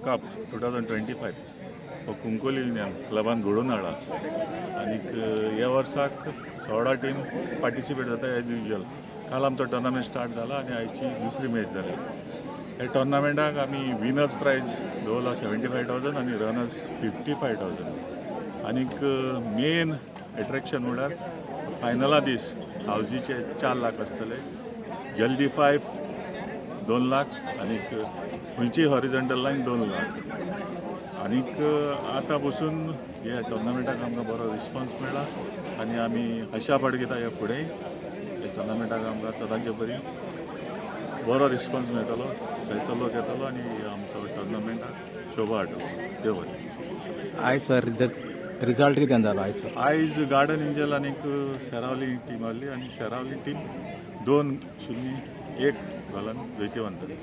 Cup 2025 हो Cuncolim union क्लबान घडोवन हाडला आनीक ह्या वर्साक 16 टीम पार्टिसिपेट जाता एज युजल. काल आमचो टोर्नामेंट स्टार्ट जाला आनी आयची दुसरी मॅच जाली. हे टोर्नामेंटाक आमी विनर्स प्रायज दवरला 75,000 आनी रनर्स 55,000. आनीक मेन एट्रॅक्शन म्हळ्यार फायनला दीस हावजीचे 4 लाख आसतले, जल्दी 5 2 लाख आनीक खंयची हॉरिझॉन्टल लायन 2 लाख. आनीक आतां बसून ह्या टोर्नामेंटाक आमकां बरो रिस्पॉन्स मेळ्ळा आनी आमी आशा बाळगिता ह्या फुडें ह्या टोर्नामेंटाक आमकां सदांचे बरी बरो रिस्पॉन्स मेळटलो, जायतो लोक येतलो आनी आमचो टोर्नामेंटाक शोभा हाडटलो. देव बरें. आयचो रिजल्ट कितें जालो आयज गार्डन एंजल आनीक सेरावली टीम आहली आनी सेरावली टीम 2-0 गोलान जैतिवंत जाली.